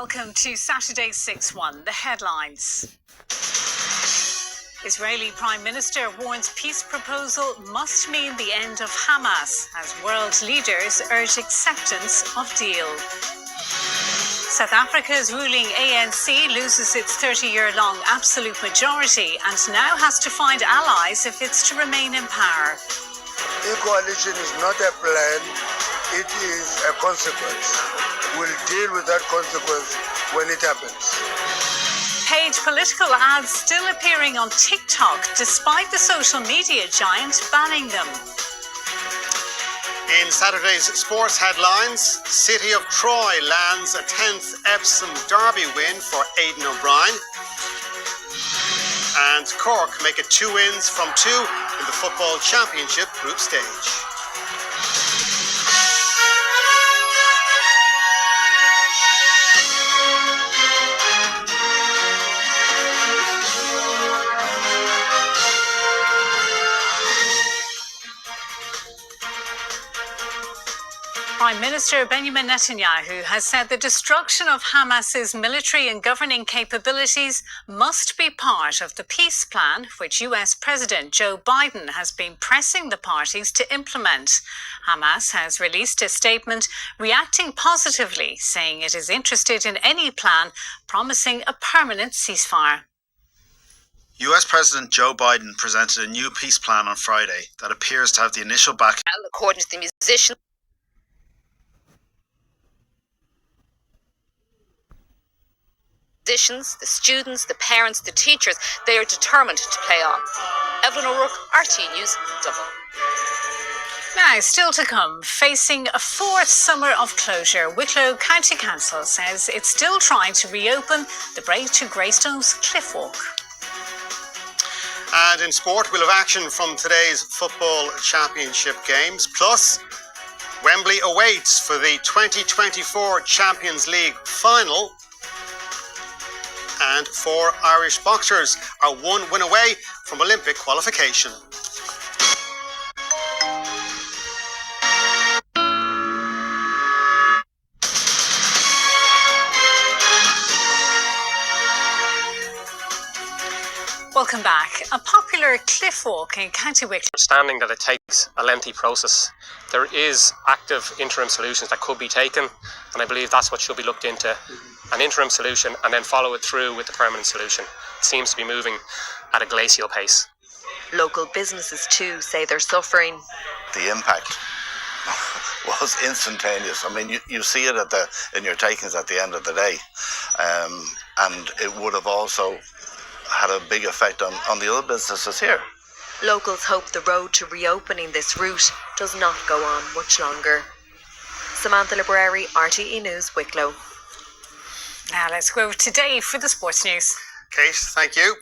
Welcome to Saturday 6-1, the headlines. Israeli Prime Minister warns peace proposal must mean the end of Hamas as world leaders urge acceptance of deal. South Africa's ruling ANC loses its 30-year-long absolute majority and now has to find allies if it's to remain in power. The coalition is not a plan, it is a consequence. We'll deal with that consequence when it happens. Paid political ads still appearing on TikTok despite the social media giant banning them. In Saturday's sports headlines, City of Troy lands a 10th Epsom Derby win for Aidan O'Brien. And Cork make it 2 wins from 2 in the Football Championship group stage. Prime Minister Benjamin Netanyahu has said the destruction of Hamas's military and governing capabilities must be part of the peace plan, which US President Joe Biden has been pressing the parties to implement. Hamas has released a statement reacting positively, saying it is interested in any plan promising a permanent ceasefire. US President Joe Biden presented a new peace plan on Friday that appears to have the initial backing. According to the musicians, the students, the parents, the teachers, they are determined to play on. Evelyn O'Rourke, RTÉ News, Dublin. Now, still to come, facing a 4th summer of closure, Wicklow County Council says it's still trying to reopen the Bray to Greystones Cliff Walk. And in sport, we'll have action from today's Football Championship games. Plus, Wembley awaits for the 2024 Champions League final. And 4 Irish boxers are 1 win away from Olympic qualification. Welcome back. A popular cliff walk in County Wicklow. Understanding that it takes a lengthy process, there is active interim solutions that could be taken, and I believe that's what should be looked into. An interim solution and then follow it through with the permanent solution. It seems to be moving at a glacial pace. Local businesses too say they're suffering. The impact was instantaneous. I mean, you see it in your takings at the end of the day, and it would have also had a big effect on the other businesses here. Locals hope the road to reopening this route does not go on much longer. Samantha Library, RTÉ News, Wicklow. Now let's go over to Dave for the sports news. Kate, thank you.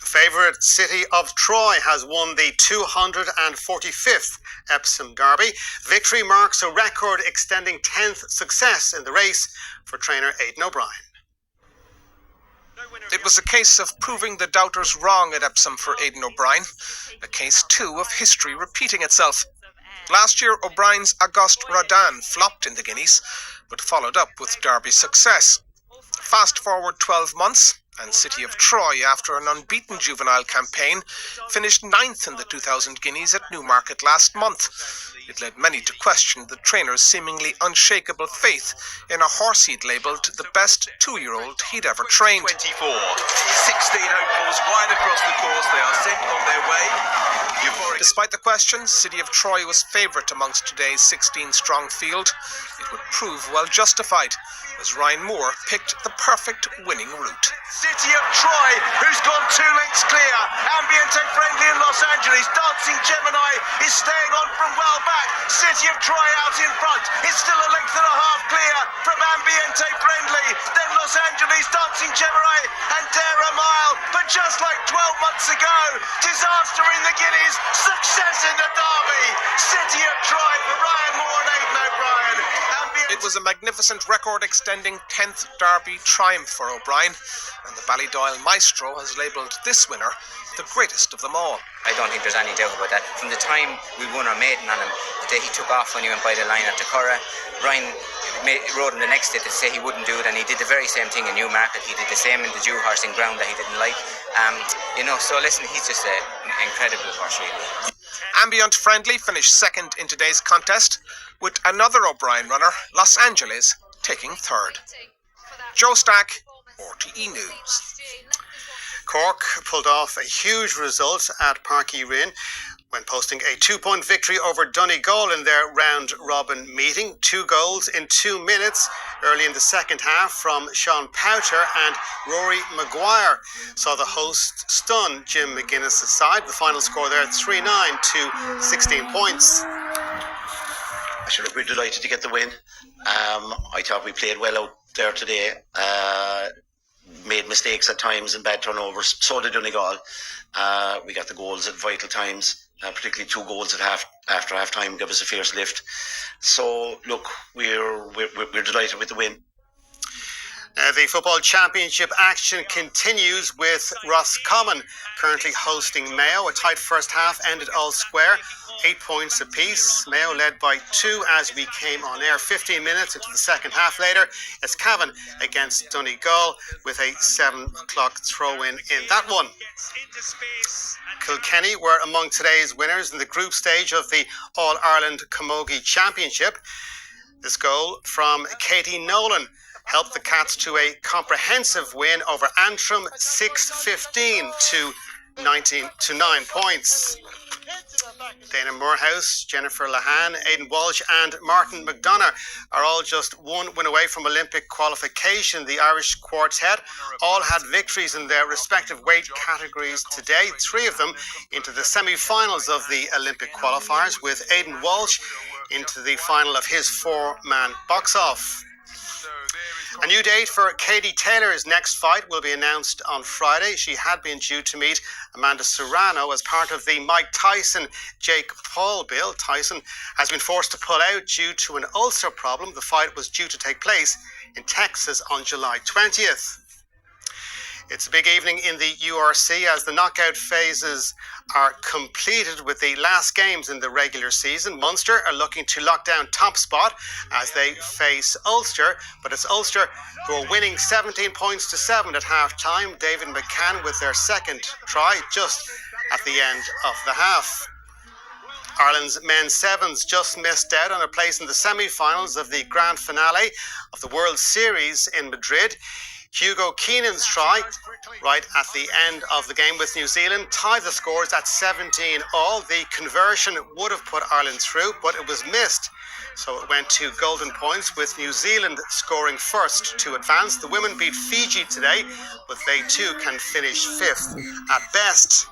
Favourite City of Troy has won the 245th Epsom Derby. Victory marks a record extending 10th success in the race for trainer Aidan O'Brien. It was a case of proving the doubters wrong at Epsom for Aidan O'Brien, a case too of history repeating itself. Last year, O'Brien's Auguste Rodin flopped in the Guineas, but followed up with Derby success. Fast forward 12 months, and City of Troy, after an unbeaten juvenile campaign, finished 9th in the 2000 Guineas at Newmarket last month. It led many to question the trainer's seemingly unshakable faith in a horse he'd labelled the best 2-year-old he'd ever trained. 24, 16 hopefuls wide across the course. They are sent on their way. Despite the questions, City of Troy was favourite amongst today's 16-strong field. It would prove well justified, as Ryan Moore picked the perfect winning route. City of Troy, who's gone 2 lengths clear. Ambiente Friendly in Los Angeles. Dancing Gemini is staying on from well back. City of Troy out in front. It's still a length and a half clear from Ambiente Friendly. Then Los Angeles, Dancing Gemini and Dare a Mile. But just like 12 months ago, disaster in the Guineas, success in the Derby. City of Troy for Ryan Moore and Aidan O'Brien. It was a magnificent record-extending 10th Derby triumph for O'Brien, and the Ballydoyle Maestro has labelled this winner the greatest of them all. I don't think there's any doubt about that. From the time we won our maiden on him, the day he took off when he went by the line at Decorah, Ryan wrote him the next day to say he wouldn't do it, and he did the very same thing in Newmarket. He did the same in the Dewhurst ground that he didn't like. So listen, he's just an incredible horse, really. Ambient Friendly finished second in today's contest, with another O'Brien runner, Los Angeles, taking third. Joe Stack, RTE News. Cork pulled off a huge result at Páirc Uí Rinn when posting a 2-point victory over Donegal in their round-robin meeting. 2 goals in 2 minutes early in the second half from Sean Powter, and Rory Maguire saw the host stun Jim McGuinness' side. The final score there, 3-9 to 16 points. Sure, we're delighted to get the win. I thought we played well out there today. Made mistakes at times and bad turnovers. So did Donegal. We got the goals at vital times, particularly 2 goals after half time, gave us a fierce lift. So look, we're delighted with the win. The Football Championship action continues with Roscommon currently hosting Mayo. A tight first half ended all square, 8 points apiece. Mayo led by 2 as we came on air. 15 minutes into the second half later, it's Cavan against Donegal with a 7 o'clock throw-in in that one. Kilkenny were among today's winners in the group stage of the All-Ireland Camogie Championship. This goal from Katie Nolan helped the Cats to a comprehensive win over Antrim, 6-15 to 9 points. Dana Moorhouse, Jennifer Lahan, Aidan Walsh and Martin McDonough are all just 1 win away from Olympic qualification. The Irish quartet all had victories in their respective weight categories today, 3 of them into the semi-finals of the Olympic qualifiers, with Aidan Walsh into the final of his 4-man box-off. A new date for Katie Taylor's next fight will be announced on Friday. She had been due to meet Amanda Serrano as part of the Mike Tyson-Jake Paul bill. Tyson has been forced to pull out due to an ulcer problem. The fight was due to take place in Texas on July 20th. It's a big evening in the URC as the knockout phases are completed with the last games in the regular season. Munster are looking to lock down top spot as they face Ulster, but it's Ulster who are winning 17 points to 7 at half-time. David McCann with their second try just at the end of the half. Ireland's men's sevens just missed out on a place in the semi-finals of the grand finale of the World Series in Madrid. Hugo Keenan's try right at the end of the game with New Zealand tied the scores at 17-all. The conversion would have put Ireland through, but it was missed. So it went to golden points, with New Zealand scoring first to advance. The women beat Fiji today, but they too can finish 5th at best.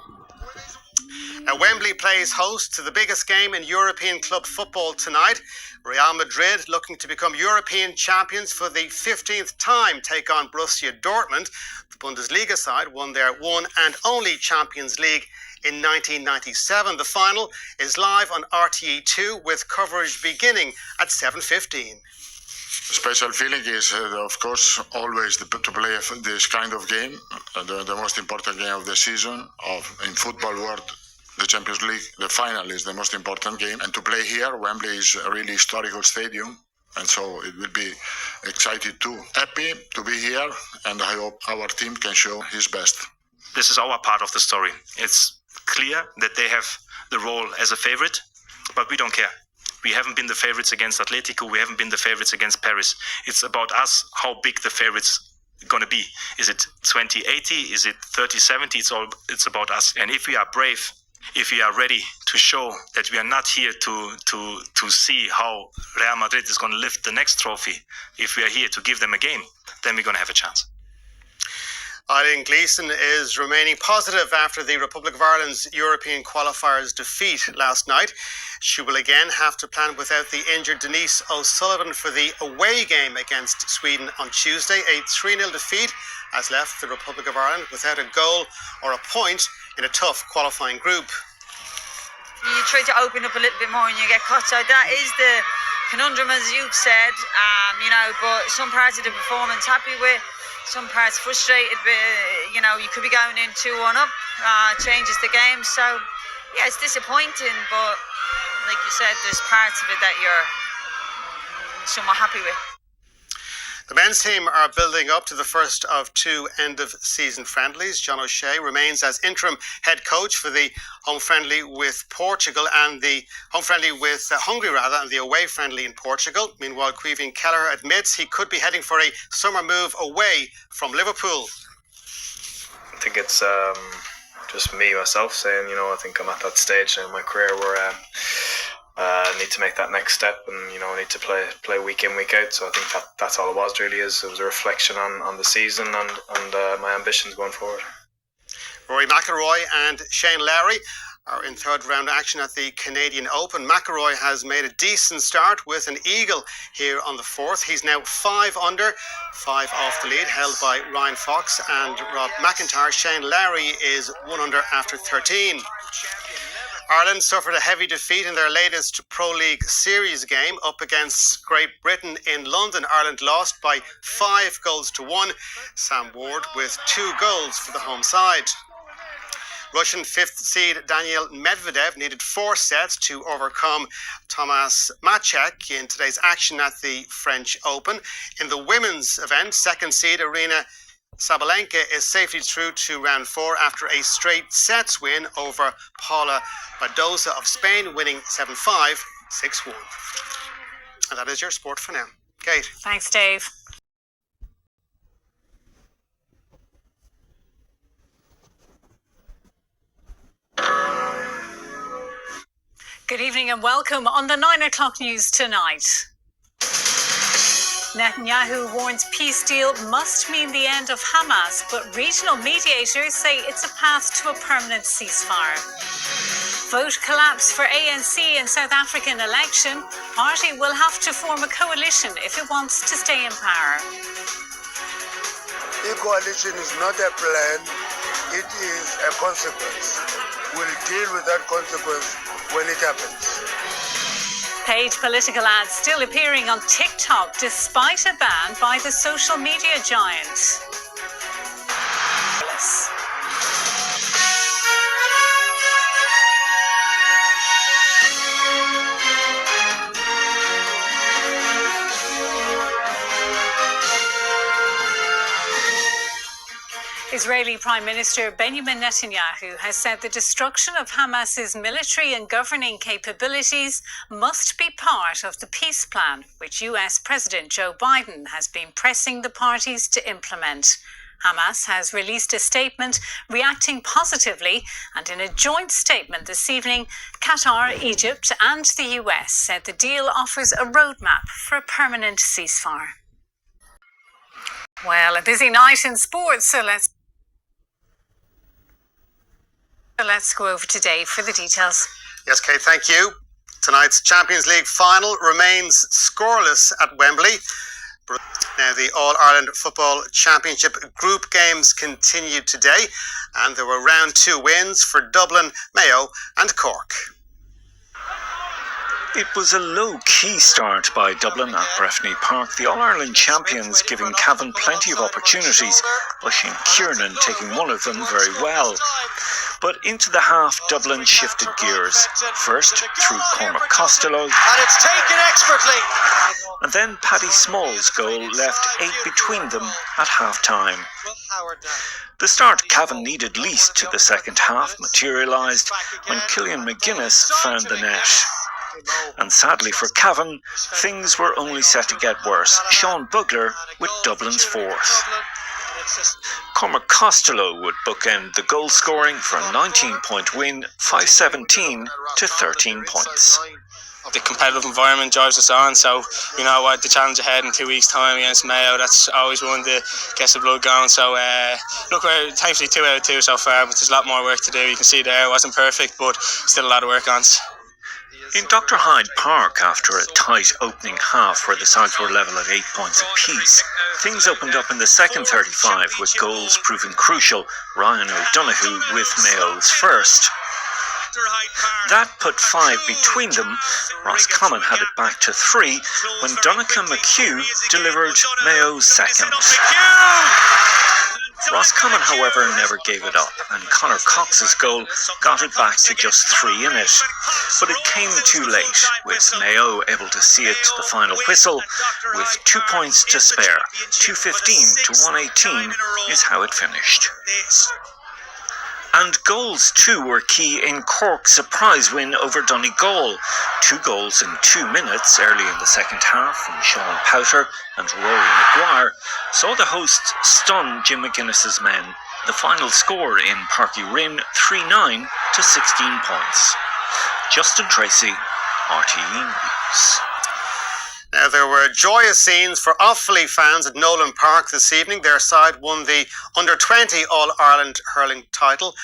Now, Wembley plays host to the biggest game in European club football tonight. Real Madrid, looking to become European champions for the 15th time, take on Borussia Dortmund. The Bundesliga side won their one and only Champions League in 1997. The final is live on RTE2 with coverage beginning at 7:15. Special feeling is, of course, always to play this kind of game, the most important game of the season in football world. The Champions League, the final is the most important game, and to play here, Wembley is a really historical stadium, and so it will be excited too. Happy to be here, and I hope our team can show his best. This is our part of the story. It's clear that they have the role as a favorite, but we don't care. We haven't been the favorites against Atletico. We haven't been the favorites against Paris. It's about us, how big the favorites going to be. Is it 20-80? Is it 30-70? It's about us. And if we are brave, if we are ready to show that we are not here to see how Real Madrid is going to lift the next trophy, if we are here to give them a game, then we're going to have a chance. Eileen Gleeson is remaining positive after the Republic of Ireland's European qualifiers defeat last night. She will again have to plan without the injured Denise O'Sullivan for the away game against Sweden on Tuesday. A 3-0 defeat has left the Republic of Ireland without a goal or a point in a tough qualifying group. You try to open up a little bit more and you get caught. So that is the conundrum, as you've said, but some parts of the performance happy with, some parts frustrated, but you could be going in 2-1 up, changes the game. So yeah, it's disappointing, but like you said, there's parts of it that you're somewhat happy with. The men's team are building up to the first of two end-of-season friendlies. John O'Shea remains as interim head coach for the home friendly with Portugal and the home friendly with Hungary, and the away friendly in Portugal. Meanwhile, Caoimhín Kelleher admits he could be heading for a summer move away from Liverpool. I think it's just me, myself, saying, I think I'm at that stage in my career where I need to make that next step, and I need to play week in, week out. So I think that's all it was. Really, it was a reflection on the season and my ambitions going forward. Rory McIlroy and Shane Lowry are in third round action at the Canadian Open. McIlroy has made a decent start with an eagle here on the fourth. He's now 5 under, 5 off the lead, held by Ryan Fox and Rob McIntyre. Shane Lowry is 1 under after 13. Ireland suffered a heavy defeat in their latest Pro League Series game up against Great Britain in London. Ireland lost by 5-1. Sam Ward with 2 goals for the home side. Russian 5th seed Daniil Medvedev needed 4 sets to overcome Tomas Macek in today's action at the French Open. In the women's event, 2nd seed Aryna Sabalenka is safely through to round 4 after a straight sets win over Paula Badoza of Spain, winning 7-5, 6-1. And that is your sport for now. Kate. Thanks, Dave. Good evening and welcome on the 9 o'clock news tonight. Netanyahu warns peace deal must mean the end of Hamas, but regional mediators say it's a path to a permanent ceasefire. Vote collapse for ANC in South African election. Party will have to form a coalition if it wants to stay in power. The coalition is not a plan, it is a consequence. We'll deal with that consequence when it happens. Paid political ads still appearing on TikTok despite a ban by the social media giant. Israeli Prime Minister Benjamin Netanyahu has said the destruction of Hamas's military and governing capabilities must be part of the peace plan, which US President Joe Biden has been pressing the parties to implement. Hamas has released a statement reacting positively, and in a joint statement this evening, Qatar, Egypt and the US said the deal offers a roadmap for a permanent ceasefire. Well, a busy night in sports, so let's go over to Dave for the details. Yes, Kate, thank you. Tonight's Champions League final remains scoreless at Wembley. Now, the All-Ireland Football Championship group games continued today, and there were round 2 wins for Dublin, Mayo and Cork. It was a low-key start by Dublin at Breffni Park, the All-Ireland champions giving Cavan plenty of opportunities, Oisin Kiernan taking one of them very well. But into the half, Dublin shifted gears. First, through Cormac Costello. And it's taken expertly. And then Paddy Small's goal left 8 between them at half-time. The start Cavan needed least to the second half materialised when Killian McGuinness found the net. And sadly for Cavan, things were only set to get worse. Sean Bugler with Dublin's 4th. Cormac Costello would bookend the goal scoring for a 19-point win, 5-17 to 13 points. The competitive environment drives us on, so the challenge ahead in 2 weeks' time against Mayo, that's always one that gets the blood going. So look, we're thankfully 2 out of 2 so far, but there's a lot more work to do. You can see there it wasn't perfect, but still a lot of work on us. In Dr. Hyde Park, after a tight opening half where the sides were level at 8 points apiece, things opened up in the second 35 with goals proving crucial. Ryan O'Donoghue with Mayo's first. That put 5 between them. Roscommon had it back to 3 when Donncha McHugh delivered Mayo's second. Roscommon, however, never gave it up, and Conor Cox's goal got it back to just 3 in it. But it came too late, with Mayo able to see it to the final whistle, with 2 points to spare. 215 to 118 is how it finished. And goals too were key in Cork's surprise win over Donegal. 2 goals in 2 minutes early in the second half from Sean Powter and Rory Maguire saw the hosts stun Jim McGuinness's men. The final score in Parky Rin 3-9 to 16 points. Justin Tracy, RTE News. Now, there were joyous scenes for Offaly fans at Nolan Park this evening. Their side won the Under-20 All-Ireland hurling title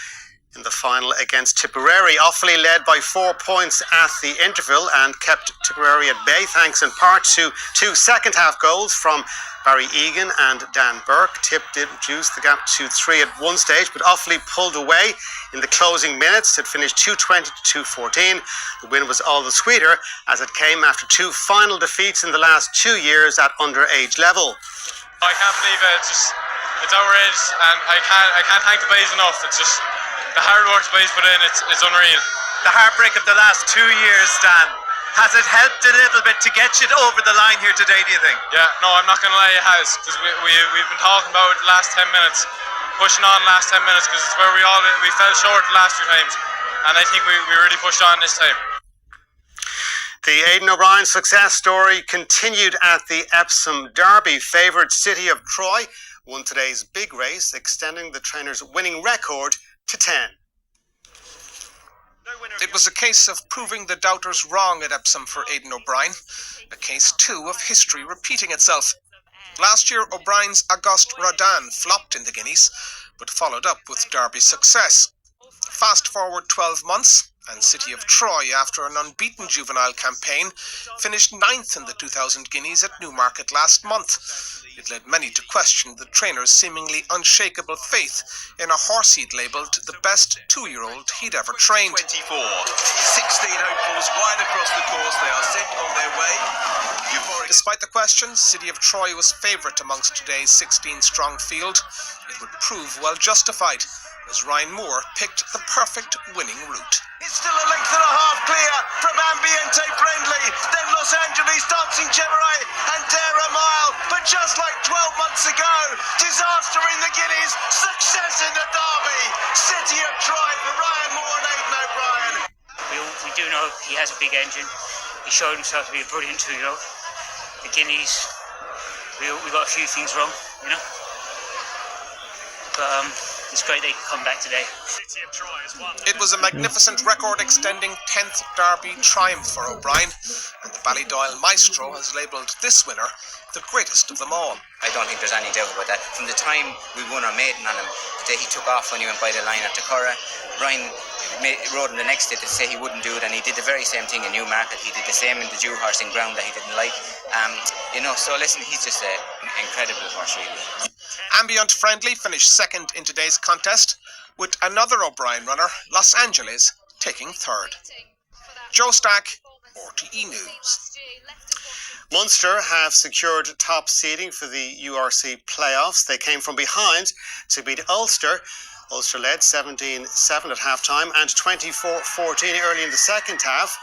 in the final against Tipperary. Offaly led by 4 points at the interval and kept Tipperary at bay, thanks in part to 2 second-half goals from Barry Egan and Dan Burke. Tip did reduce the gap to 3 at one stage, but Offaly pulled away in the closing minutes. It finished 220 to 214. The win was all the sweeter as it came after 2 final defeats in the last 2 years at underage level. I can't believe it. It's outrageous, and I can't thank the boys enough. It's just the hard work the boys put in. It's unreal. The heartbreak of the last 2 years, Dan. Has it helped a little bit to get you over the line here today, do you think? Yeah, no, I'm not going to lie, it has, because we've been talking about the last 10 minutes, pushing on the last 10 minutes, because it's where we fell short the last 2 times, and I think we really pushed on this time. The Aidan O'Brien success story continued at the Epsom Derby. Favoured City of Troy won today's big race, extending the trainer's winning record to 10. It was a case of proving the doubters wrong at Epsom for Aidan O'Brien, a case too of history repeating itself. Last year, O'Brien's Auguste Rodin flopped in the Guineas, but followed up with Derby success. Fast forward 12 months, and City of Troy, after an unbeaten juvenile campaign, finished 9th in the 2000 Guineas at Newmarket last month. It led many to question the trainer's seemingly unshakable faith in a horse he'd labelled the best 2-year-old he'd ever trained. 24, 16 hopefuls wide across the course. They are sent on their way. Despite the questions, City of Troy was favourite amongst today's 16-strong field. It would prove well justified, as Ryan Moore picked the perfect winning route. It's still a length and a half clear from Ambiente Friendly, then Los Angeles Dancing Gemini and Dare a Mile. But just like 12 months ago, disaster in the Guineas, success in the Derby. City of Troy for Ryan Moore and Aidan O'Brien. We do know he has a big engine. He showed himself to be a brilliant 2-year-old. The Guineas, we got a few things wrong, you know. But it's great they could come back today. It was a magnificent record-extending 10th Derby triumph for O'Brien, and the Ballydoyle Maestro has labelled this winner the greatest of them all. I don't think there's any doubt about that. From the time we won our maiden on him, the day he took off when he went by the line at Takora, Ryan rode him the next day to say he wouldn't do it, and he did the very same thing in Newmarket. He did the same in the Dewhurst in ground that he didn't like. So listen, he's just an incredible horse, really. Ambient Friendly finished 2nd in today's contest, with another O'Brien runner, Los Angeles, taking 3rd. Joe Stack, RTE News. Munster have secured top seeding for the URC playoffs. They came from behind to beat Ulster. Ulster led 17-7 at half-time and 24-14 early in the second half.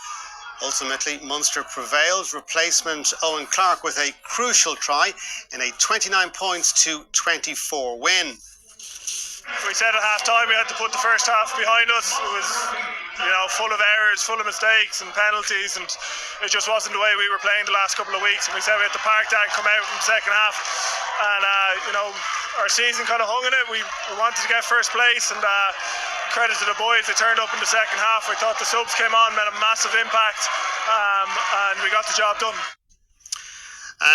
Ultimately, Munster prevailed. Replacement Owen Clark with a crucial try in a 29 points to 24 win. We said at half-time we had to put the first half behind us. It was, full of errors, full of mistakes and penalties, and it just wasn't the way we were playing the last couple of weeks. And we said we had to park that and come out in the second half. And, our season kind of hung in it. We wanted to get first place, and credit to the boys. They turned up in the second half. I thought the subs came on, made a massive impact, and we got the job done.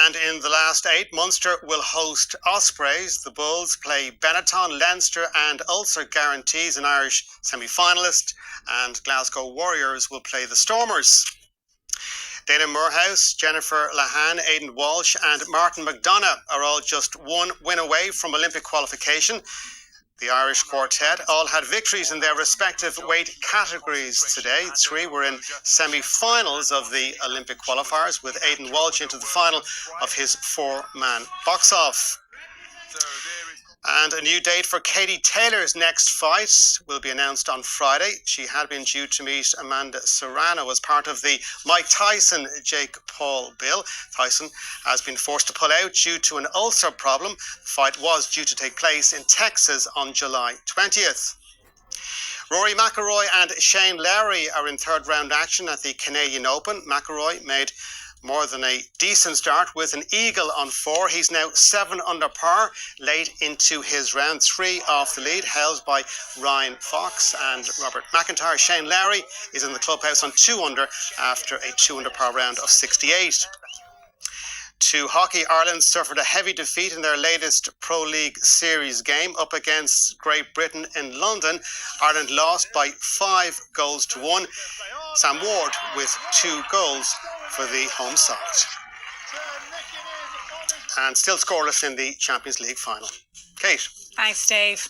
And in the last 8, Munster will host Ospreys. The Bulls play Benetton, Leinster and Ulster Guarantees, an Irish semi-finalist. And Glasgow Warriors will play the Stormers. Dana Moorhouse, Jennifer Lahan, Aidan Walsh and Martin McDonough are all just one win away from Olympic qualification. The Irish quartet all had victories in their respective weight categories today. 3 were in semi-finals of the Olympic qualifiers, with Aidan Walsh into the final of his 4-man box-off. And a new date for Katie Taylor's next fight will be announced on Friday. She had been due to meet Amanda Serrano as part of the Mike Tyson-Jake Paul bill. Tyson has been forced to pull out due to an ulcer problem. The fight was due to take place in Texas on July 20th. Rory McIlroy and Shane Lowry are in third round action at the Canadian Open. McIlroy made more than a decent start with an eagle on 4. He's now 7 under par late into his round 3 off the lead, held by Ryan Fox and Robert McIntyre. Shane Lowry is in the clubhouse on 2 under after a 2 under par round of 68. To hockey, Ireland suffered a heavy defeat in their latest Pro League Series game up against Great Britain in London. Ireland lost by 5 goals to 1. Sam Ward with 2 goals for the home side. And still scoreless in the Champions League final. Kate. Thanks, Dave.